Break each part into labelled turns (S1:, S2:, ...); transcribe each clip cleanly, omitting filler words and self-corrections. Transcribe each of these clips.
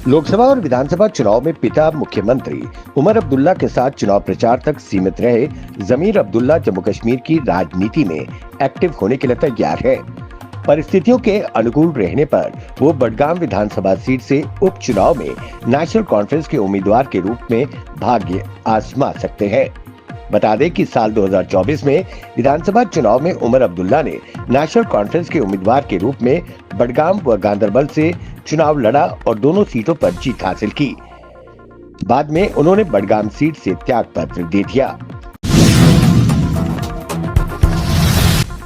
S1: लोकसभा और विधानसभा चुनाव में पिता मुख्यमंत्री उमर अब्दुल्ला के साथ चुनाव प्रचार तक सीमित रहे जमीर अब्दुल्ला जम्मू कश्मीर की राजनीति में एक्टिव होने के लिए तैयार है। परिस्थितियों के अनुकूल रहने पर वो बडगाम विधानसभा सीट से उपचुनाव में नेशनल कॉन्फ्रेंस के उम्मीदवार के रूप में भाग्य आजमा सकते हैं। बता दें कि साल 2024 में विधानसभा चुनाव में उमर अब्दुल्ला ने नेशनल कॉन्फ्रेंस के उम्मीदवार के रूप में बडगाम व गांदरबल से चुनाव लड़ा और दोनों सीटों पर जीत हासिल की। बाद में उन्होंने बडगाम सीट से त्याग पत्र दे दिया।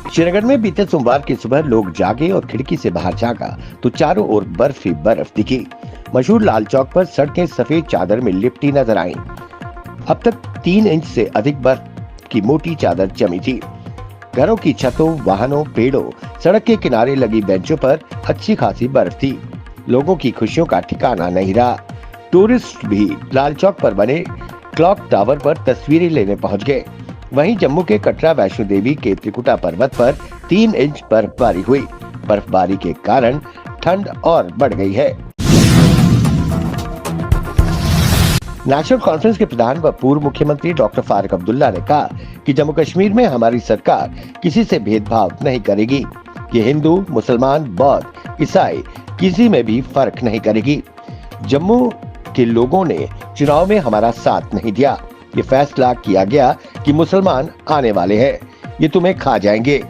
S1: श्रीनगर में बीते सोमवार की सुबह लोग जागे और खिड़की से बाहर झांका तो चारों ओर बर्फ ही बर्फ दिखी। मशहूर लाल चौक पर सड़कें सफेद चादर में लिपटी नजर आईं। अब तक 3 इंच से अधिक बर्फ की मोटी चादर जमी थी। घरों की छतों, वाहनों, पेड़ों, सड़क के किनारे लगी बेंचों पर अच्छी खासी बर्फ थी। लोगों की खुशियों का ठिकाना नहीं रहा। टूरिस्ट भी लाल चौक पर बने क्लॉक टावर पर तस्वीरें लेने पहुंच गए। वहीं जम्मू के कटरा वैष्णो देवी के त्रिकुटा पर्वत पर 3 इंच बर्फबारी हुई। बर्फबारी के कारण ठंड और बढ़ गई है। नेशनल कॉन्फ्रेंस के प्रधान व पूर्व मुख्यमंत्री डॉक्टर फारूक अब्दुल्ला ने कहा कि जम्मू कश्मीर में हमारी सरकार किसी से भेदभाव नहीं करेगी। ये हिंदू, मुसलमान, बौद्ध, ईसाई किसी में भी फर्क नहीं करेगी। जम्मू के लोगों ने चुनाव में हमारा साथ नहीं दिया। ये फैसला किया गया कि मुसलमान आने वाले हैं, ये तुम्हें खा जाएंगे,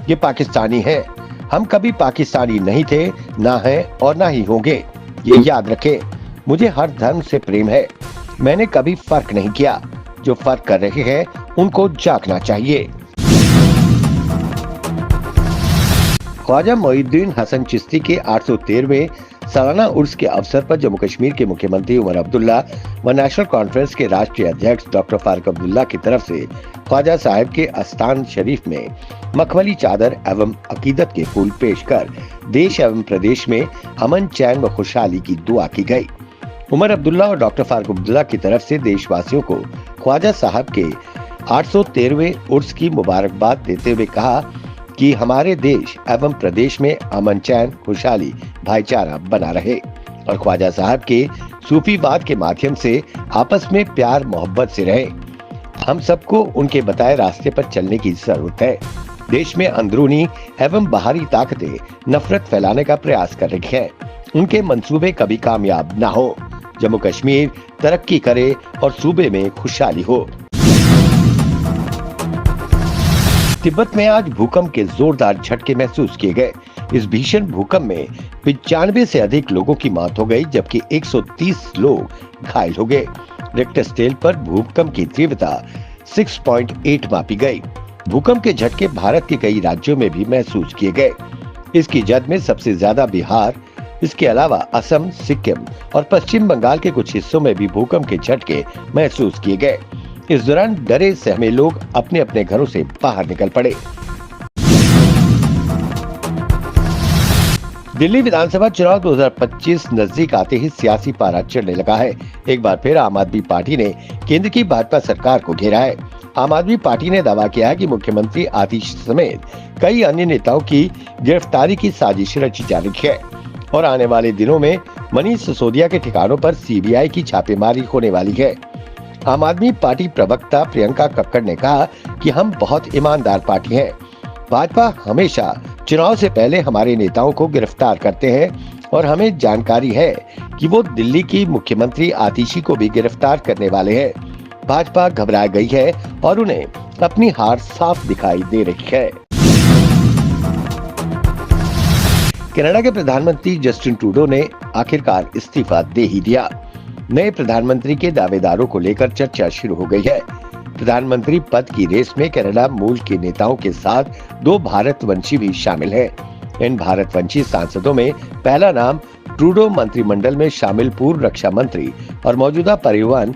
S1: ये पाकिस्तानी है। हम कभी पाकिस्तानी नहीं थे, ना है और ना ही होंगे। ये याद रखें। मुझे हर धर्म से प्रेम है। मैंने कभी फर्क नहीं किया। जो फर्क कर रहे हैं उनको जागना चाहिए। ख्वाजा मोइनुद्दीन हसन चिश्ती के 813वें सालाना उर्स के अवसर पर जम्मू कश्मीर के मुख्यमंत्री उमर अब्दुल्ला व नेशनल कॉन्फ्रेंस के राष्ट्रीय अध्यक्ष डॉक्टर फारूक अब्दुल्ला की तरफ से ख्वाजा साहब के आस्थान शरीफ में मखमली चादर एवं अकीदत के फूल पेश कर देश एवं प्रदेश में अमन, चैन व खुशहाली की दुआ की गई। उमर अब्दुल्ला और डॉक्टर फारूक अब्दुल्ला की तरफ से देशवासियों को ख्वाजा साहब के 813वें उर्स की मुबारकबाद देते हुए कहा कि हमारे देश एवं प्रदेश में अमन, चैन, खुशहाली, भाईचारा बना रहे और ख्वाजा साहब के सूफीवाद के माध्यम से आपस में प्यार मोहब्बत से रहे। हम सबको उनके बताए रास्ते पर चलने की जरूरत है। देश में अंदरूनी एवं बाहरी ताकतें नफरत फैलाने का प्रयास कर रही हैं। उनके मंसूबे कभी कामयाब ना हो। जम्मू कश्मीर तरक्की करे और सूबे में खुशहाली हो। तिब्बत में आज भूकंप के जोरदार झटके महसूस किए गए। इस भीषण भूकंप में 95 से अधिक लोगों की मौत हो गई, जबकि 130 लोग घायल हो गए। रिक्टर स्केल पर भूकंप की तीव्रता 6.8 मापी गई। भूकंप के झटके भारत के कई राज्यों में भी महसूस किए गए। इसकी जद में सबसे ज्यादा बिहार, इसके अलावा असम, सिक्किम और पश्चिम बंगाल के कुछ हिस्सों में भी भूकंप के झटके महसूस किए गए। इस दौरान डरे सहमे लोग अपने अपने घरों से बाहर निकल पड़े। दिल्ली विधानसभा चुनाव 2025 नजदीक आते ही सियासी पारा चढ़ने लगा है। एक बार फिर आम आदमी पार्टी ने केंद्र की भाजपा सरकार को घेरा है। आम आदमी पार्टी ने दावा किया है कि मुख्यमंत्री आतिश समेत कई अन्य नेताओं की गिरफ्तारी की साजिश रची जा रही है और आने वाले दिनों में मनीष सिसोदिया के ठिकानों पर सीबीआई की छापेमारी होने वाली है। आम आदमी पार्टी प्रवक्ता प्रियंका कक्कड़ ने कहा कि हम बहुत ईमानदार पार्टी हैं। भाजपा हमेशा चुनाव से पहले हमारे नेताओं को गिरफ्तार करते हैं और हमें जानकारी है कि वो दिल्ली की मुख्यमंत्री आतिशी को भी गिरफ्तार करने वाले हैं। भाजपा घबरा गई है और उन्हें अपनी हार साफ दिखाई दे रही है। कनाडा के प्रधानमंत्री जस्टिन ट्रूडो ने आखिरकार इस्तीफा दे ही दिया। नए प्रधानमंत्री के दावेदारों को लेकर चर्चा शुरू हो गई है। प्रधानमंत्री पद की रेस में कनाडा मूल के नेताओं के साथ 2 भारतवंशी भी शामिल हैं। इन भारतवंशी सांसदों में पहला नाम ट्रूडो मंत्रिमंडल में शामिल पूर्व रक्षा मंत्री और मौजूदा परिवहन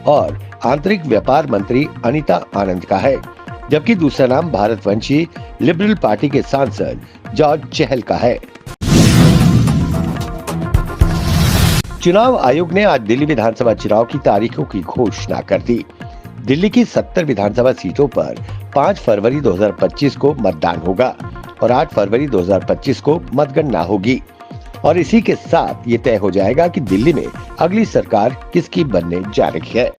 S1: और आंतरिक व्यापार मंत्री अनीता आनंद का है, जबकि दूसरा नाम भारतवंशी लिबरल पार्टी के सांसद जॉर्ज चहल का है। चुनाव आयोग ने आज दिल्ली विधानसभा चुनाव की तारीखों की घोषणा कर दी। दिल्ली की 70 विधानसभा सीटों पर 5 फरवरी 2025 को मतदान होगा और 8 फरवरी 2025 को मतगणना होगी और इसी के साथ ये तय हो जाएगा कि दिल्ली में अगली सरकार किसकी बनने जा रही है।